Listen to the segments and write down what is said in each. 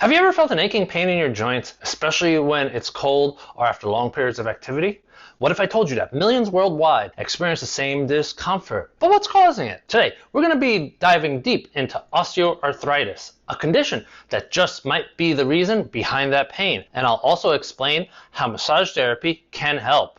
Have you ever felt an aching pain in your joints, especially when it's cold or after long periods of activity? What if I told you that millions worldwide experience the same discomfort? But what's causing it? Today, we're going to be diving deep into osteoarthritis, a condition that just might be the reason behind that pain. And I'll also explain how massage therapy can help.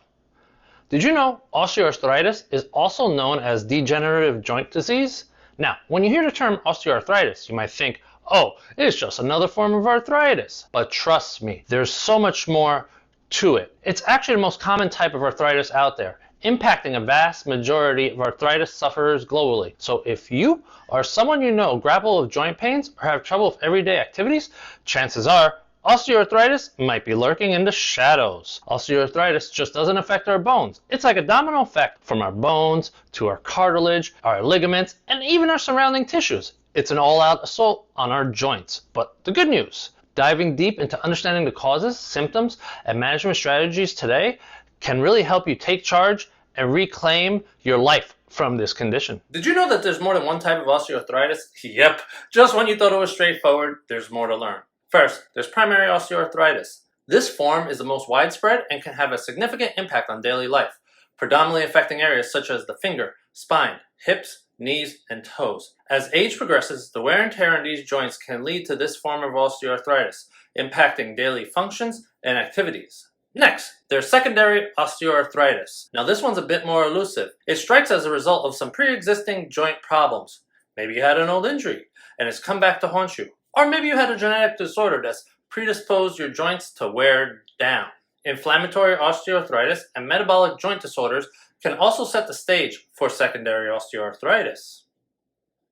Did you know osteoarthritis is also known as degenerative joint disease? Now, when you hear the term osteoarthritis, you might think, oh, it's just another form of arthritis. But trust me, there's so much more to it. It's actually the most common type of arthritis out there, impacting a vast majority of arthritis sufferers globally. So if you or someone you know grapple with joint pains or have trouble with everyday activities, chances are osteoarthritis might be lurking in the shadows. Osteoarthritis just doesn't affect our bones. It's like a domino effect from our bones to our cartilage, our ligaments, and even our surrounding tissues. It's an all-out assault on our joints. But the good news, diving deep into understanding the causes, symptoms, and management strategies today can really help you take charge and reclaim your life from this condition. Did you know that there's more than one type of osteoarthritis? Yep, just when you thought it was straightforward, there's more to learn. First, there's primary osteoarthritis. This form is the most widespread and can have a significant impact on daily life, predominantly affecting areas such as the finger, spine, hips, knees, and toes. As age progresses, the wear and tear on these joints can lead to this form of osteoarthritis, impacting daily functions and activities. Next, there's secondary osteoarthritis. Now this one's a bit more elusive. It strikes as a result of some pre-existing joint problems. Maybe you had an old injury and it's come back to haunt you. Or maybe you had a genetic disorder that's predisposed your joints to wear down. Inflammatory osteoarthritis and metabolic joint disorders can also set the stage for secondary osteoarthritis.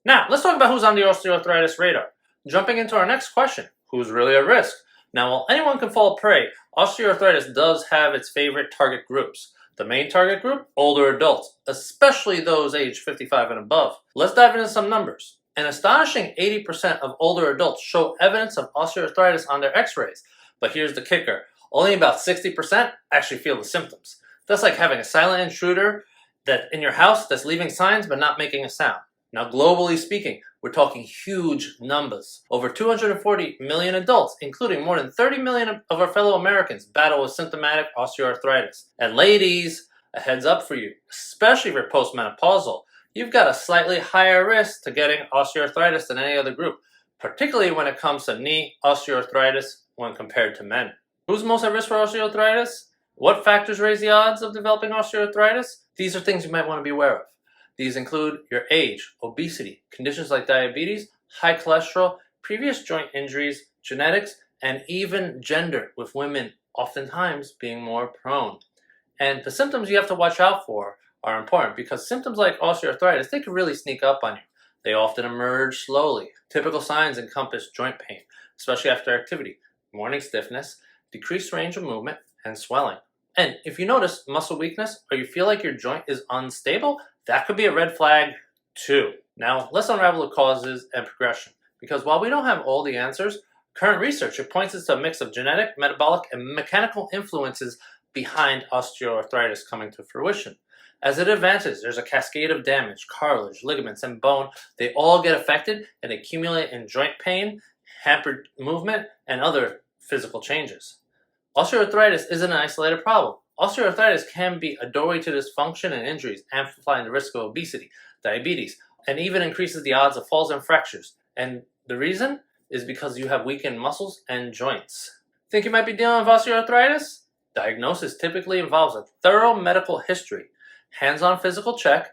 Now, let's talk about who's on the osteoarthritis radar. Jumping into our next question, who's really at risk? Now, while anyone can fall prey, osteoarthritis does have its favorite target groups. The main target group, older adults, especially those aged 55 and above. Let's dive into some numbers. An astonishing 80% of older adults show evidence of osteoarthritis on their x-rays. But here's the kicker. Only about 60% actually feel the symptoms. That's like having a silent intruder in your house that's leaving signs but not making a sound. Now, globally speaking, we're talking huge numbers. Over 240 million adults, including more than 30 million of our fellow Americans, battle with symptomatic osteoarthritis. And ladies, a heads up for you, especially if you're postmenopausal, you've got a slightly higher risk to getting osteoarthritis than any other group, particularly when it comes to knee osteoarthritis when compared to men. Who's most at risk for osteoarthritis? What factors raise the odds of developing osteoarthritis? These are things you might want to be aware of. These include your age, obesity, conditions like diabetes, high cholesterol, previous joint injuries, genetics, and even gender, with women oftentimes being more prone. And the symptoms you have to watch out for are important because symptoms like osteoarthritis, they can really sneak up on you. They often emerge slowly. Typical signs encompass joint pain, especially after activity, morning stiffness, decreased range of movement, and swelling. And if you notice muscle weakness or you feel like your joint is unstable, that could be a red flag too. Now, let's unravel the causes and progression, because while we don't have all the answers, current research points us to a mix of genetic, metabolic, and mechanical influences behind osteoarthritis coming to fruition. As it advances, there's a cascade of damage. Cartilage, ligaments, and bone, they all get affected and accumulate in joint pain, hampered movement, and other physical changes. Osteoarthritis isn't an isolated problem. Osteoarthritis can be a doorway to dysfunction and injuries, amplifying the risk of obesity, diabetes, and even increases the odds of falls and fractures. And the reason is because you have weakened muscles and joints. Think you might be dealing with osteoarthritis? Diagnosis typically involves a thorough medical history, hands-on physical check,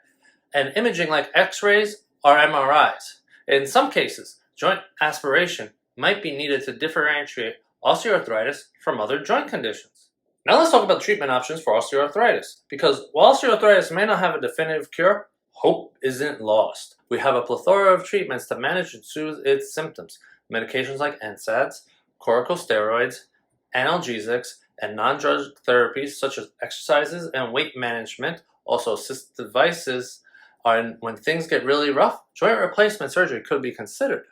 and imaging like x-rays or MRIs. In some cases, joint aspiration might be needed to differentiate osteoarthritis from other joint conditions. Now let's talk about treatment options for osteoarthritis, because while osteoarthritis may not have a definitive cure, hope isn't lost. We have a plethora of treatments to manage and soothe its symptoms. Medications like NSAIDs, corticosteroids, analgesics, and non-drug therapies such as exercises and weight management, also assistive devices, and when things get really rough, joint replacement surgery could be considered.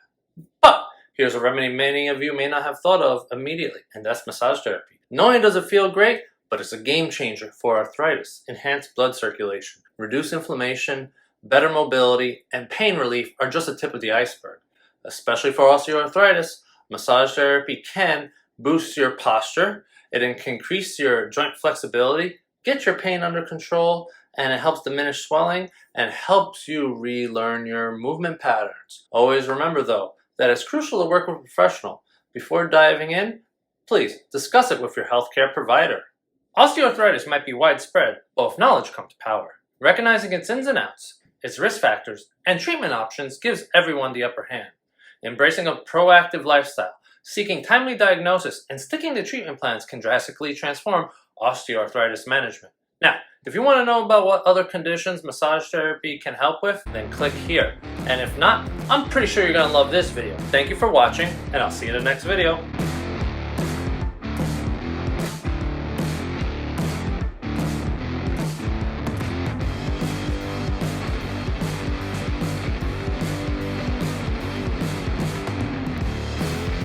But here's a remedy many of you may not have thought of immediately, and that's massage therapy. Not only does it feel great, but it's a game changer for arthritis. Enhanced blood circulation, reduced inflammation, better mobility, and pain relief are just the tip of the iceberg. Especially for osteoarthritis, Massage therapy can boost your posture, it can increase your joint flexibility, get your pain under control, and it helps diminish swelling and helps you relearn your movement patterns. Always remember though, that it's crucial to work with a professional. Before diving in, please discuss it with your healthcare provider. Osteoarthritis might be widespread, but with knowledge comes power. Recognizing its ins and outs, its risk factors, and treatment options gives everyone the upper hand. Embracing a proactive lifestyle, seeking timely diagnosis, and sticking to treatment plans can drastically transform osteoarthritis management. Now, if you want to know about what other conditions massage therapy can help with, then click here. And if not, I'm pretty sure you're going to love this video. Thank you for watching, and I'll see you in the next video.